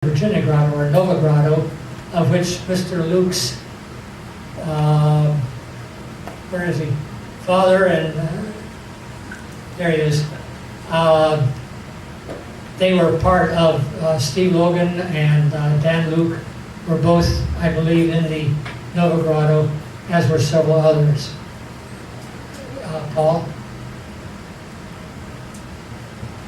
Virginia Grotto, or Nova Grotto, of which Mr. Luke's, where is he? Father and, there he is. They were part of Steve Logan and Dan Luke were both, I believe, in the Nova Grotto, as were several others. Paul?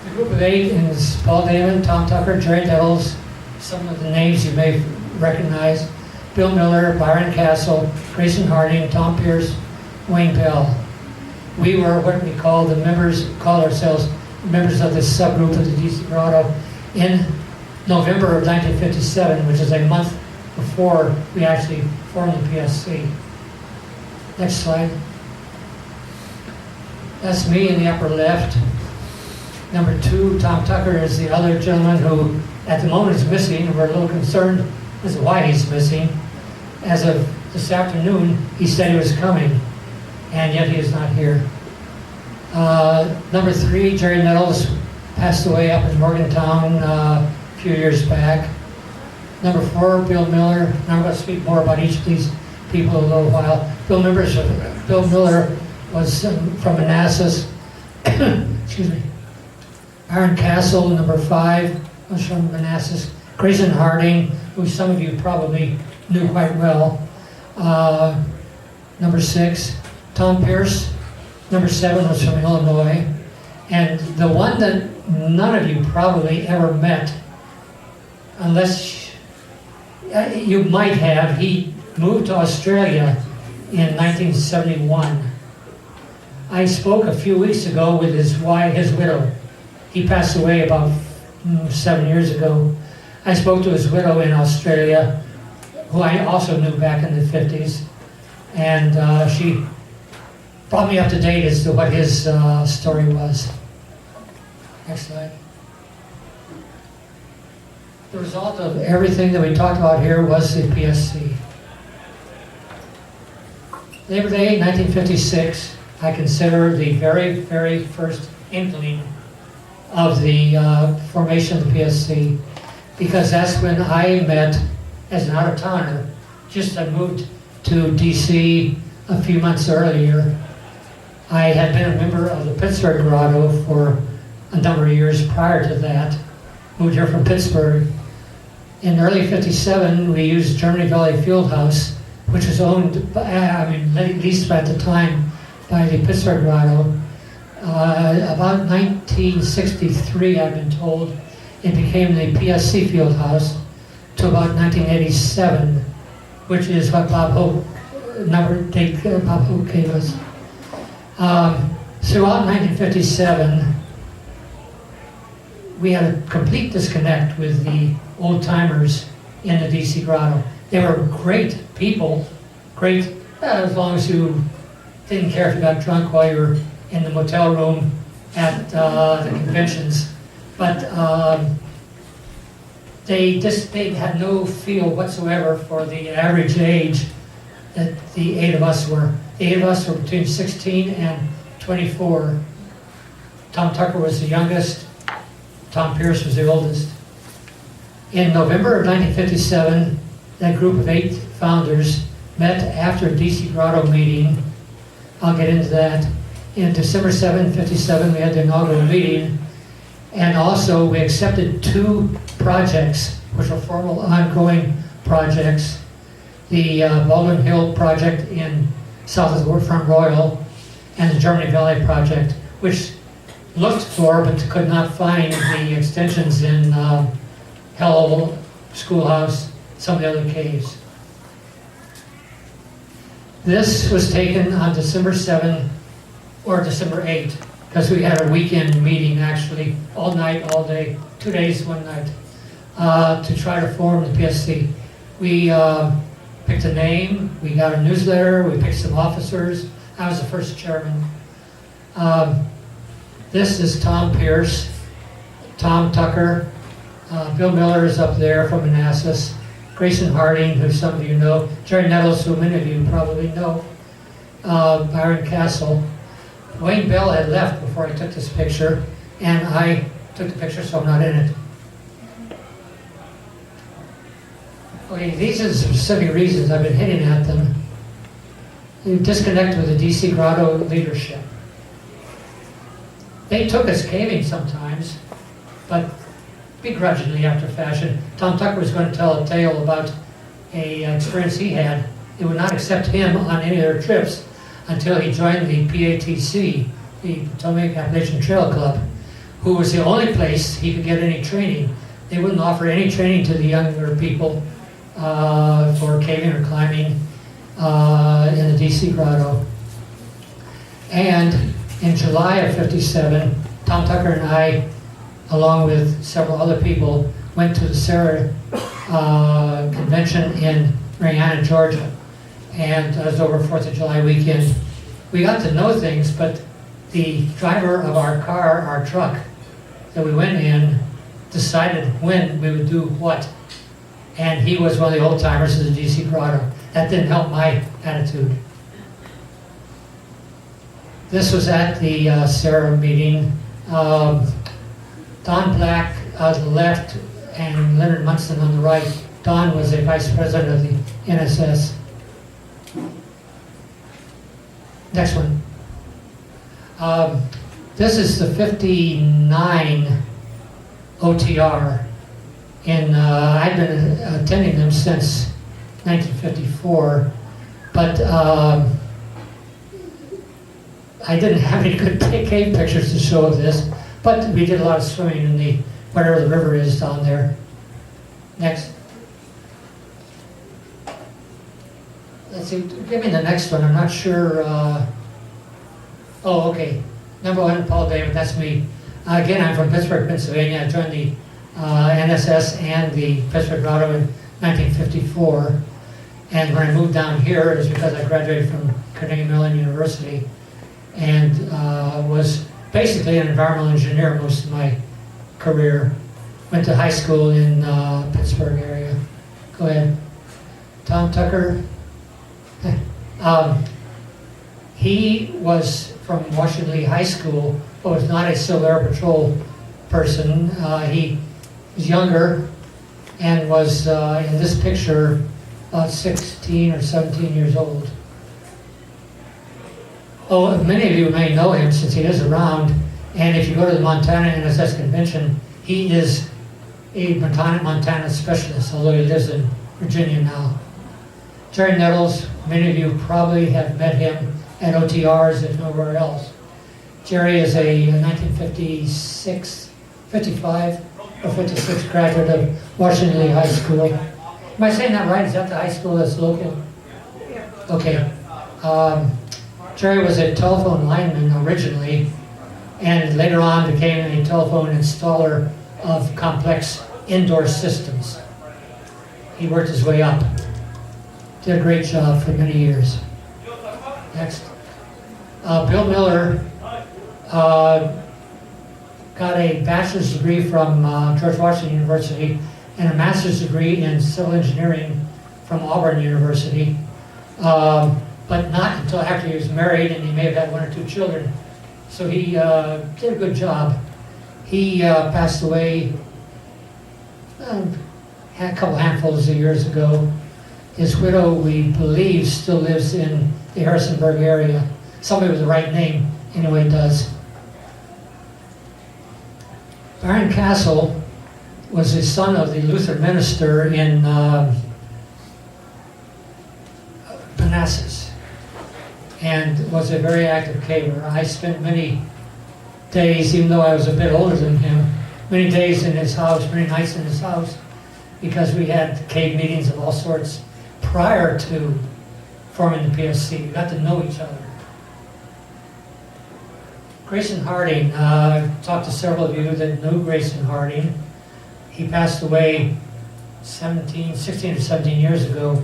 The group of 8 is Paul Damon, Tom Tucker, Jerry Nettles, some of the names you may recognize, Bill Miller, Byron Castle, Grayson Harding, Tom Pierce, Wayne Bell. We were what we called ourselves members of this subgroup of the DC Grotto in November of 1957, which is a month before we actually formed the PSC. Next slide. That's me in the upper left. Number 2, Tom Tucker, is the other gentleman who at the moment is missing, and we're a little concerned as to why he's missing. As of this afternoon, he said he was coming, and yet he is not here. Number 3, Jerry Nettles, passed away up in Morgantown a few years back. Number 4, Bill Miller, and I'm going to speak more about each of these people in a little while. Bill Miller was from Manassas. Excuse me. Byron Castle, number 5, was from Manassas. Grayson Harding, who some of you probably knew quite well. Number 6, Tom Pierce. Number 7 was from Illinois. And the one that none of you probably ever met, unless you might have, he moved to Australia in 1971. I spoke a few weeks ago with his widow. He passed away about 7 years ago. I spoke to his widow in Australia, who I also knew back in the 50s, and she brought me up to date as to what his story was. Next slide. The result of everything that we talked about here was the PSC. Labor Day, 1956, I consider the very, very first inkling of the formation of the PSC, because that's when I met as an out-of-towner. Just I moved to DC a few months earlier. I had been a member of the Pittsburgh Grotto for a number of years prior to that. Moved here from Pittsburgh. In early '57, we used Germany Valley Fieldhouse, which was owned, at least at the time, by the Pittsburgh Grotto. About 1963, I've been told, it became the PSC Fieldhouse to about 1987, which is what Bob Hope gave us. Throughout 1957, we had a complete disconnect with the old-timers in the DC Grotto. They were great people, great as long as you didn't care if you got drunk while you were in the motel room at the conventions, but they had no feel whatsoever for the average age that the 8 of us were. The 8 of us were between 16 and 24. Tom Tucker was the youngest. Tom Pierce was the oldest. In November of 1957, that group of 8 founders met after a DC Grotto meeting. I'll get into that. In December 7, 57, we had the inaugural meeting, and also we accepted 2 projects, which were formal ongoing projects. The Baldwin Hill project in south of the Front Royal, and the Germany Valley project, which looked for but could not find the extensions in Hell Schoolhouse, some of the other caves. This was taken on December 7 or December 8, because we had a weekend meeting actually, all night, all day, 2 days, 1 night, to try to form the PSC. We picked a name, we got a newsletter, we picked some officers. I was the first chairman. This is Tom Pierce, Tom Tucker, Bill Miller is up there from Manassas, Grayson Harding, who some of you know, Jerry Nettles, who many of you probably know, Byron Castle. Wayne Bell had left before I took this picture, and I took the picture, so I'm not in it. Okay, these are the specific reasons I've been hitting at them. You disconnect with the DC Grotto leadership. They took us caving sometimes, but begrudgingly after fashion. Tom Tucker was going to tell a tale about an experience he had. They would not accept him on any of their trips until he joined the PATC, the Potomac Appalachian Trail Club, who was the only place he could get any training. They wouldn't offer any training to the younger people for caving or climbing in the DC Grotto. And in July of '57, Tom Tucker and I, along with several other people, went to the Sarah convention in Marianna, Georgia. And it was over 4th of July weekend. We got to know things, but the driver of our car, our truck that we went in, decided when we would do what. And he was one of the old timers of the DC Grotto. That didn't help my attitude. This was at the Sarah meeting. Don Black on the left and Leonard Munson on the right. Don was a vice president of the NSS. Next one. This is the 59 OTR. And I've been attending them since 1954, but I didn't have any good cave pictures to show of this, but we did a lot of swimming in the, whatever the river is down there. Next. Let's see, give me the next one, I'm not sure. Oh, okay. Number 1, Paul Damon, that's me. Again, I'm from Pittsburgh, Pennsylvania. I joined the NSS and the Pittsburgh Grotto in 1954. And when I moved down here, it was because I graduated from Carnegie Mellon University and was basically an environmental engineer most of my career. Went to high school in Pittsburgh area. Go ahead. Tom Tucker. He was from Washington Lee High School, but was not a Civil Air Patrol person. He was younger and was, in this picture, about 16 or 17 years old. Oh, many of you may know him since he is around, and if you go to the Montana NSS convention, he is a Montana specialist, although he lives in Virginia now. Jerry Nettles, many of you probably have met him at OTRs, if nowhere else. Jerry is a 1956, 55, or 56 graduate of Washington Lee High School. Am I saying that right? Is that the high school that's local? Okay. Jerry was a telephone lineman originally, and later on became a telephone installer of complex indoor systems. He worked his way up. Did a great job for many years. Next. Bill Miller got a bachelor's degree from George Washington University and a master's degree in civil engineering from Auburn University, but not until after he was married, and he may have had 1 or 2 children. So he did a good job. He passed away a couple handfuls of years ago. His widow, we believe, still lives in the Harrisonburg area. Somebody with the right name, anyway, does. Baron Castle was the son of the Lutheran minister in Manassas and was a very active caver. I spent many days, even though I was a bit older than him, many days in his house, many nights in his house, because we had cave meetings of all sorts prior to forming the PSC. We got to know each other. Grayson Harding, I've talked to several of you that knew Grayson Harding. He passed away 16 or 17 years ago.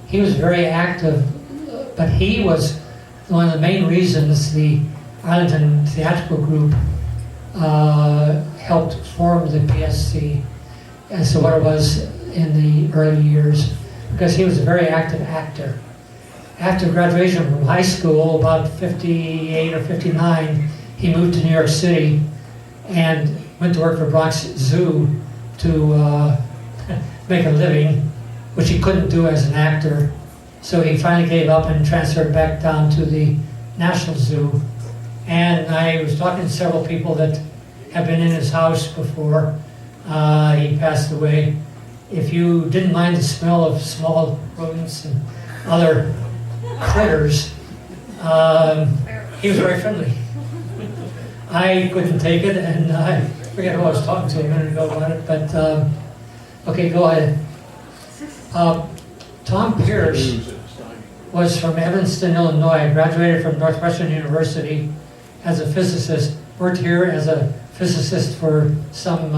He was very active, but he was one of the main reasons the Arlington Theatrical Group helped form the PSC as to what it was in the early years, because he was a very active actor. After graduation from high school, about 58 or 59, he moved to New York City and went to work for Bronx Zoo to make a living, which he couldn't do as an actor. So he finally gave up and transferred back down to the National Zoo. And I was talking to several people that have been in his house before he passed away. If you didn't mind the smell of small rodents and other critters, he was very friendly. I couldn't take it, and I forget who I was talking to a minute ago about it, but okay, go ahead. Tom Pierce was from Evanston, Illinois, graduated from Northwestern University as a physicist, worked here as a physicist for some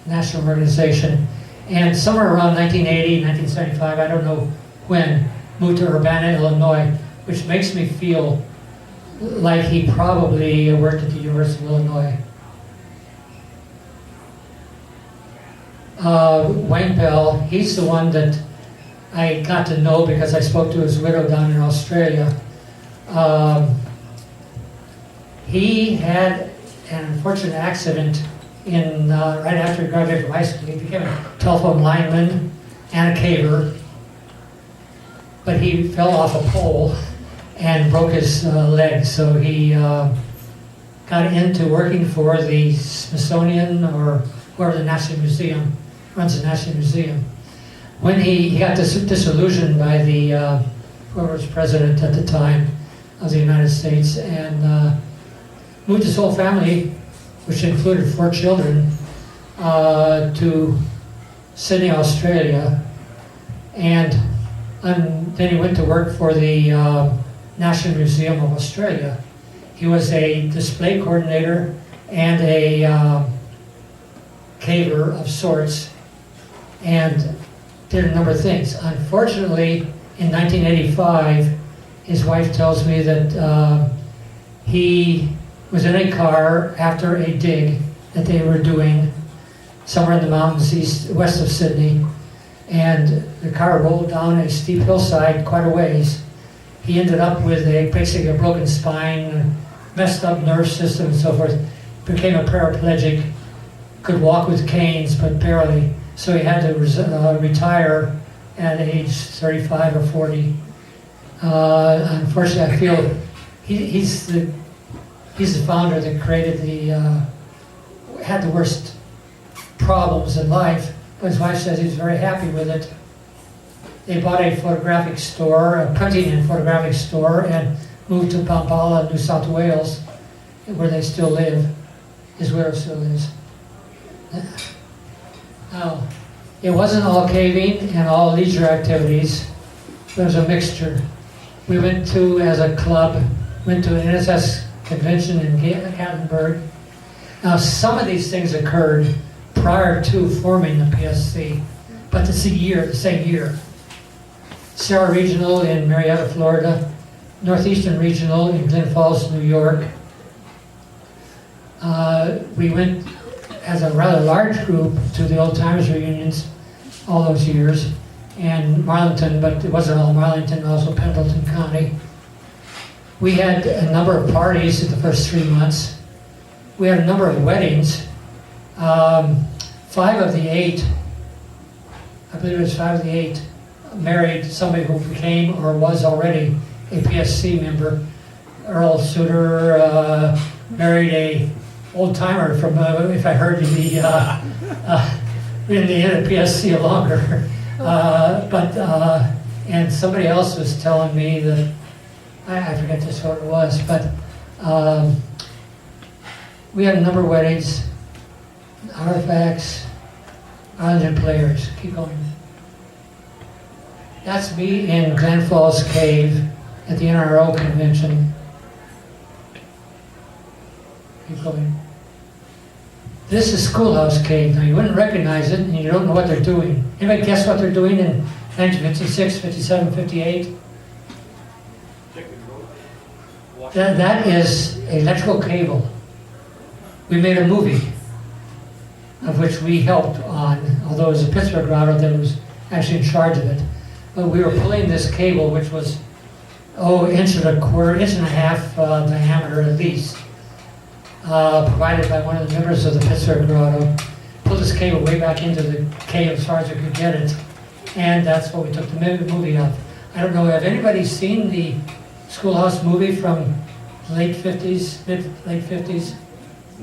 national organization, and somewhere around 1980, 1975, I don't know when, moved to Urbana, Illinois, which makes me feel like he probably worked at the University of Illinois. Wayne Bell, he's the one that I got to know because I spoke to his widow down in Australia. He had an unfortunate accident in right after he graduated from high school. He became a telephone lineman and a caver, but he fell off a pole and broke his leg, so he got into working for the Smithsonian or whoever the National Museum runs the National Museum. When he got disillusioned by the whoever was president at the time of the United States, and moved his whole family, which included 4 children, to Sydney, Australia, and then he went to work for the National Museum of Australia. He was a display coordinator and a caver of sorts, and did a number of things. Unfortunately, in 1985, his wife tells me that he was in a car after a dig that they were doing somewhere in the mountains west of Sydney, and the car rolled down a steep hillside quite a ways. He ended up with basically a broken spine, messed up nerve system and so forth, became a paraplegic, could walk with canes but barely, so he had to retire at age 35 or 40. Unfortunately, I feel he's the founder that created had the worst problems in life, but his wife says he's very happy with it. They bought a photographic store, a printing and photographic store, and moved to Pampala, New South Wales, where they still live. His widow still lives. Now, it wasn't all caving and all leisure activities. There was a mixture. We went to, as a club, went to an NSS convention in Gatlinburg. Now, some of these things occurred prior to forming the PSC, but it's the same year. Sarah Regional in Marietta, Florida, Northeastern Regional in Glens Falls, New York. We went as a rather large group to the Old Timers reunions all those years, and Marlington, but it wasn't all Marlington, also Pendleton County. We had a number of parties in the first 3 months. We had a number of weddings. 5 of the 8, I believe it was 5 of the 8, married somebody who became or was already a PSC member. Earl Suter married a old timer from, if I heard the in the PSC longer. And somebody else was telling me that, I forget just what it was, but we had a number of weddings, artifacts, Arlington players. Keep going. That's me in Glen Falls Cave at the NRO convention. Keep going. This is Schoolhouse Cave. Now, you wouldn't recognize it, and you don't know what they're doing. Anybody guess what they're doing in 1956, 57, 58? That is electrical cable. We made a movie of which we helped on, although it was a Pittsburgh router that was actually in charge of it. But we were pulling this cable, which was, inch and a half diameter at least, provided by one of the members of the Pittsburgh grotto. pull this cable way back into the cave as far as we could get it. And that's what we took the movie of. I don't know, have anybody seen the Schoolhouse movie from late 50s, late 50s?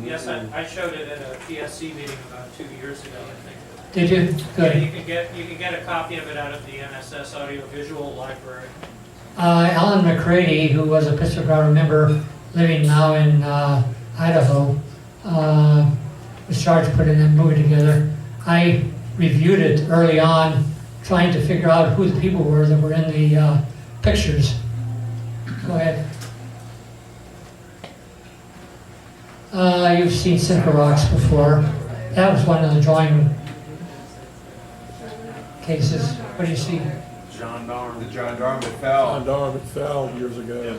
Yes, I showed it at a PSC meeting about 2 years ago, I think. Did you? Good. Yeah, you can get a copy of it out of the NSS Audiovisual Library. Alan McCready, who was a Pittsburgh Grotto member living now in Idaho, was charged with putting that movie together. I reviewed it early on, trying to figure out who the people were that were in the pictures. Go ahead. You've seen Cinco Rocks before. That was one of the drawing cases. What do you see? John Darm. The John Darm that fell. John Darm, it fell years ago.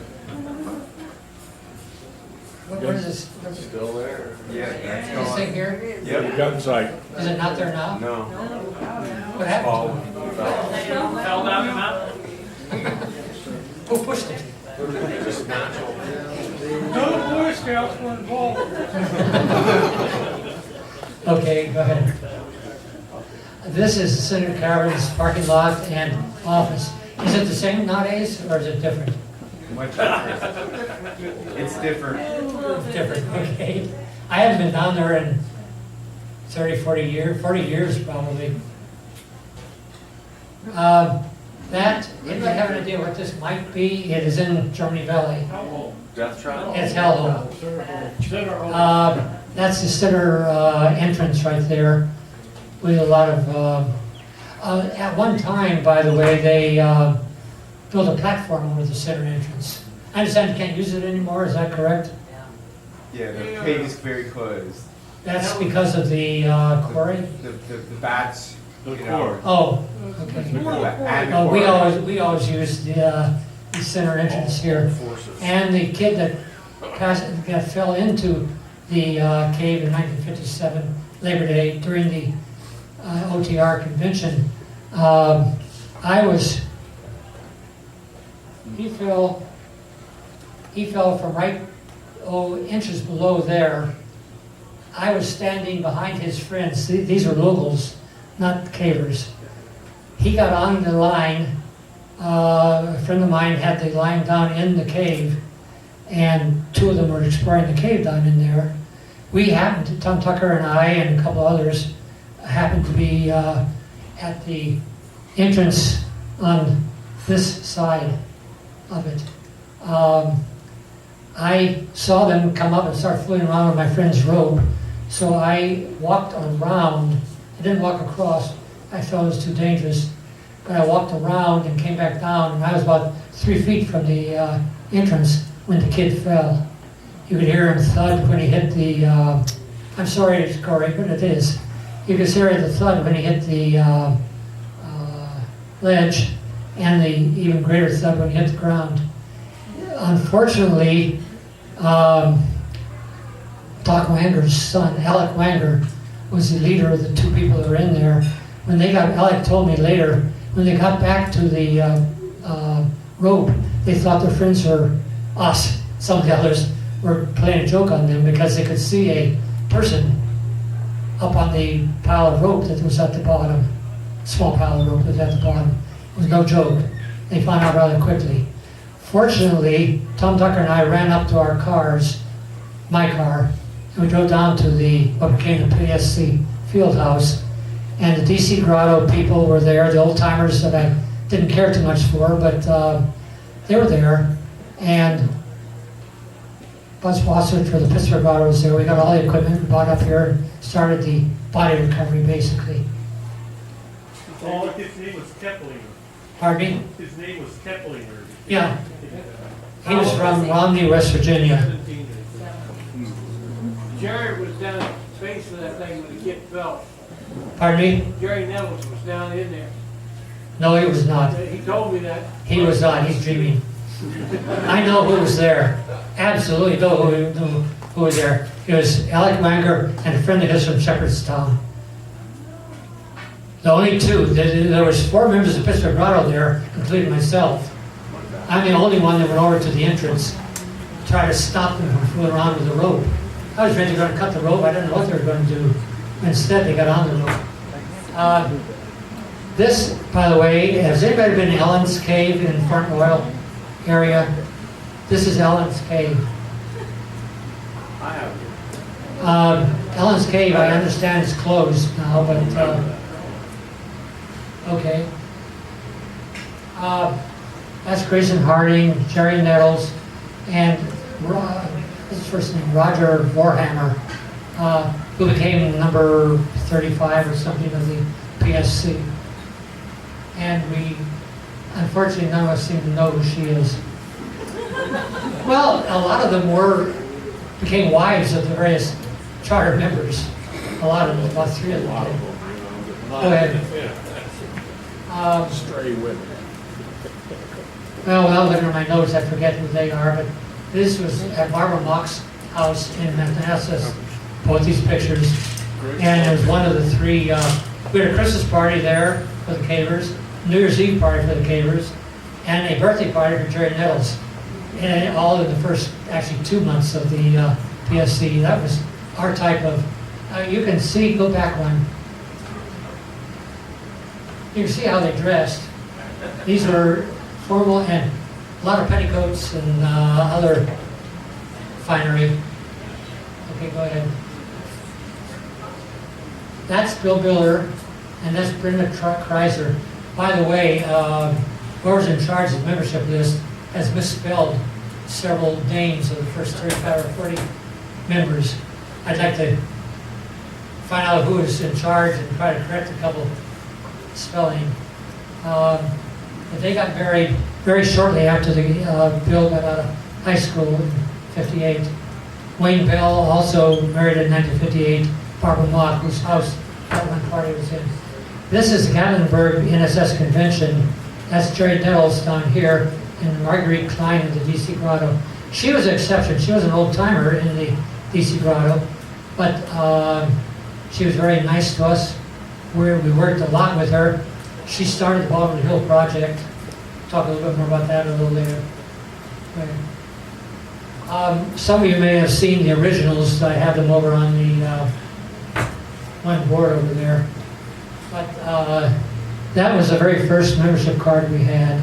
What is this? Still there. Yeah, that's This gone. thing here? Yeah, the gun site. Is it not there now? No. What happened to it? Fell down the mountain? Who pushed it? Just natural. No Boy Scouts were involved. Okay, go ahead. This is Senator Carver's parking lot and office. Is it the same nowadays, or is it different? Much different. It's different. It's different, okay. I haven't been down there in 30, 40 years probably. That, anybody have an idea what this might be? It is in Germany Valley. Death trap. It's Hellhole. That's the center entrance right there with a lot of, at one time, by the way, they built a platform over the center entrance. I understand you can't use it anymore, is that correct? Yeah, the cave is very closed. That's because of the quarry? The bats, The you know. Oh, okay. And the Oh, quarry. we always use the center entrance here. Forces. And the kid that fell into the cave in 1957, Labor Day, during the OTR convention, he fell from right, inches below there. I was standing behind his friends. These are locals, not cavers. He got on the line. A friend of mine had the line down in the cave, and two of them were exploring the cave down in there. We happened to, Tom Tucker and I and a couple others, happened to be at the entrance on this side of it. I saw them come up and start fooling around with my friend's rope, so I walked around. I didn't walk across. I felt it was too dangerous. But I walked around and came back down, and I was about 3 feet from the entrance when the kid fell. You could hear him thud when he hit the, I'm sorry, Corey, but it is. You could hear the thud when he hit the ledge, and the even greater thud when he hit the ground. Unfortunately, Doc Wanger's son, Alec Wanger, was the leader of the two people that were in there. When they got, Alec told me later, when they got back to the rope, they thought their friends were us. Some of the others were playing a joke on them because they could see a person up on the pile of rope that was at the bottom. Small pile of rope that was at the bottom. It was no joke. They found out rather quickly. Fortunately, Tom Tucker and I ran up to our cars, my car, and we drove down to the what became the PSC field house. And the DC Grotto people were there, the old timers that I didn't care too much for, but they were there. And Buzz Wasser for the Pittsburgh Grotto was there. We got all the equipment, we brought up here, and started the body recovery basically. Oh, his name was Keplinger. Pardon me? His name was Keplinger. Yeah. He was from Romney, West Virginia. Jerry was down at the base of that thing when the kid fell. Pardon me? Jerry Nevels was down in there. No, he was not. He told me that. He was not. He's dreaming. I know who was there. Absolutely know who was there. It was Alec Wanger and a friend of his from Shepherdstown. The only two. There was 4 members of Pittsburgh Grotto there, including myself. I'm the only one that went over to the entrance to try to stop them from fooling around with the rope. I was ready to go and cut the rope. I didn't know what they were going to do. Instead, they got on the roof. This, by the way, has anybody been to Ellen's Cave in Front Royal area? This is Ellen's Cave. I have. Ellen's Cave, I understand, is closed now, but, okay. That's Grayson Harding, Jerry Nettles, and what's his first name? Roger Warhammer, who became number 35 or something of the PSC. And we, unfortunately, none of us seem to know who she is. Well, a lot of them became wives of the various charter members. A lot of them, about 3 of them did. Go ahead. Stray women. Well, looking at my notes, I forget who they are, but this was at Barbara Mock's house in Manassas, both these pictures. And it was one of the 3, we had a Christmas party there for the Cavers, New Year's Eve party for the Cavers, and a birthday party for Jerry Nettles. And all in the first, actually 2 months of the PSC. That was our type of, you can see, go back one. You can see how they dressed. These were formal and a lot of petticoats and other finery. Okay, go ahead. That's Bill Biller, and that's Brenda Kreiser. By the way, whoever's in charge of the membership list has misspelled several names of the first 35 or 40 members. I'd like to find out who is in charge and try to correct a couple spelling. But they got married very shortly after the Bill got out of high school in '58. Wayne Bell also married in 1958, Barbara Mock, whose house that one party was in. This is the Gatlinburg NSS convention. That's Jerry Nettles down here, and Marguerite Klein in the DC Grotto. She was an exception. She was an old timer in the DC Grotto, but she was very nice to us. We worked a lot with her. She started the Baldwin Hill Project. Talk a little bit more about that a little later. Some of you may have seen the originals. I have them over on the one board over there. But that was the very first membership card we had.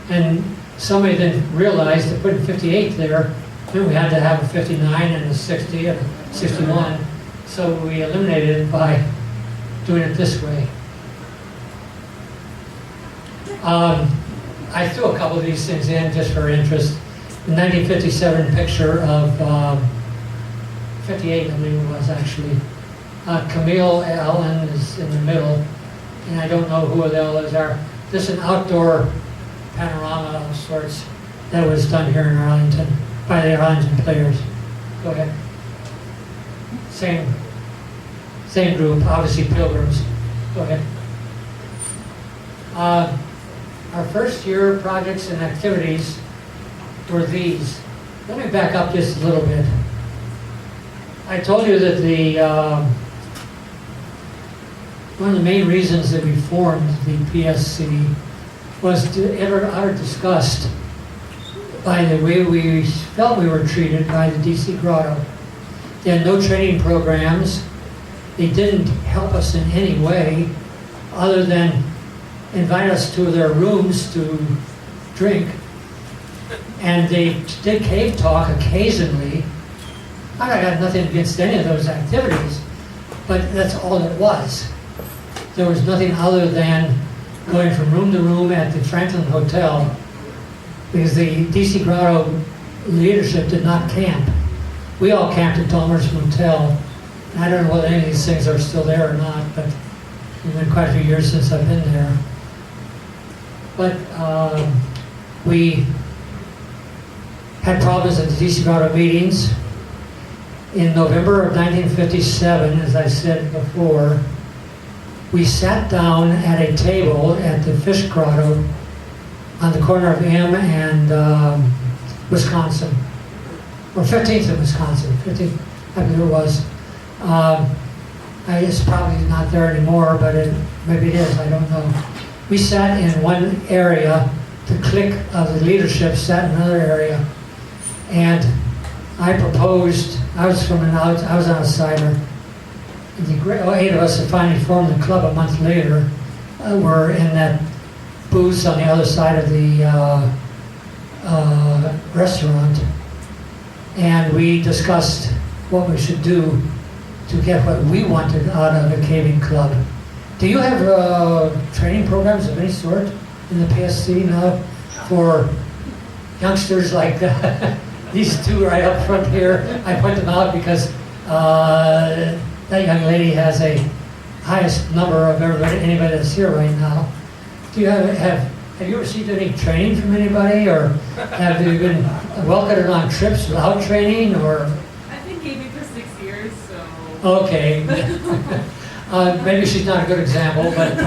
And somebody then realized to put in 58 there, then we had to have a 59 and a 60 and a 61. So we eliminated it by doing it this way. I threw a couple of these things in just for interest. The 1957 picture of 58, I believe it was actually. Camille Allen is in the middle, and I don't know who the others are. This is an outdoor panorama of sorts that was done here in Arlington by the Arlington Players. Go ahead. Same group, obviously Pilgrims. Go ahead. Our first year projects and activities were these. Let me back up just a little bit. I told you that one of the main reasons that we formed the PSC was out of disgust by the way we felt we were treated by the DC Grotto. They had no training programs. They didn't help us in any way other than invite us to their rooms to drink. And they did cave talk occasionally. I got nothing against any of those activities, but that's all it was. There was nothing other than going from room to room at the Franklin Hotel, because the DC Grotto leadership did not camp. We all camped at Dahmer's Motel. I don't know whether any of these things are still there or not, but it's been quite a few years since I've been there. But we had problems at the DC Grotto meetings. In November of 1957, as I said before, we sat down at a table at the Fish Grotto on the corner of M and Wisconsin, or 15th and Wisconsin, 15th, I believe it was. It's probably not there anymore, but maybe it is, I don't know. We sat in one area, the clique of the leadership sat in another area, and I proposed, I was an outsider, eight of us that finally formed the club a month later were in that booth on the other side of the restaurant, and we discussed what we should do to get what we wanted out of a caving club. Do you have training programs of any sort in the PSC now for youngsters like these two right up front here? I point them out because that young lady has a highest number of anybody that's here right now. Do you have you received any training from anybody, or have you been welcomed on trips without training, or? I've been gaming for 6 years, so. Okay. Maybe she's not a good example, but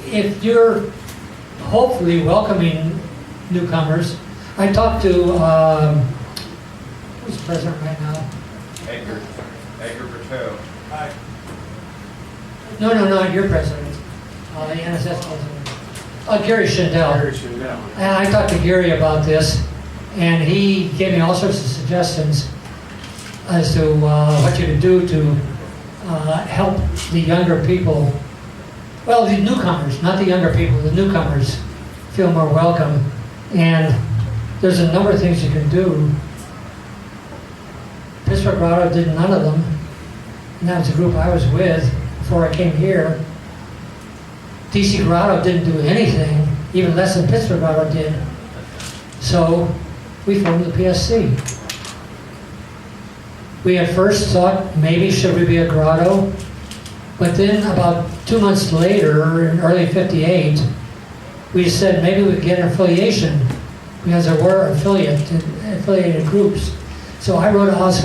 if you're hopefully welcoming newcomers, I talked to who's president right now? Edgar Berteau. Hi. No, not your president. The NSS president. Gary Schindel. And I talked to Gary about this, and he gave me all sorts of suggestions as to what you could do to help the younger people. Well, the newcomers, not the younger people, the newcomers feel more welcome. And there's a number of things you can do. Pittsburgh Grotto did none of them, and that was the group I was with before I came here. DC Grotto didn't do anything, even less than Pittsburgh Grotto did. So we formed the PSC. We at first thought maybe should we be a grotto, but then about 2 months later, in early '58, we said maybe we could get an affiliation because there were affiliated groups. So I wrote Dr.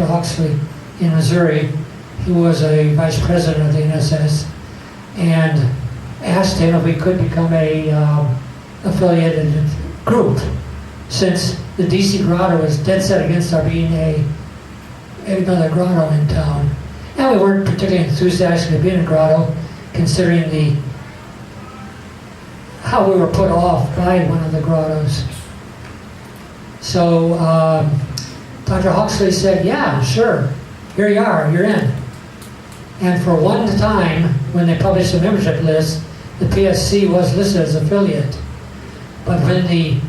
Huxley in Missouri, who was a vice president of the NSS, and asked him if we could become a affiliated group, since the DC Grotto was dead set against our being another grotto in town. And we weren't particularly enthusiastic of being a grotto, considering how we were put off by one of the grottos. So Dr. Huxley said, yeah, sure, here you are, you're in. And for one time, when they published the membership list, the PSC was listed as affiliate. But when the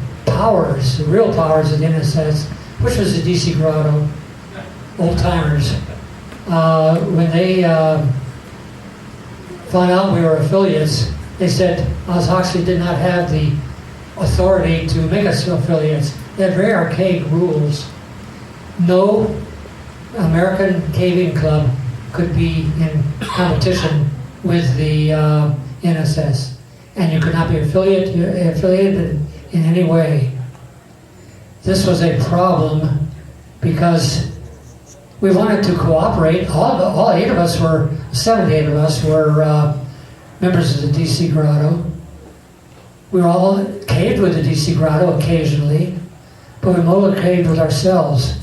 real powers of the NSS, which was the DC Grotto, old timers, when they found out we were affiliates, they said Oz Huxley did not have the authority to make us affiliates. They had very archaic rules. No American caving club could be in competition with the NSS, and you could not be affiliated in any way. This was a problem because we wanted to cooperate. All 8 of us were, 78 of us were members of the DC Grotto. We were all caved with the DC Grotto occasionally, but we mostly caved with ourselves.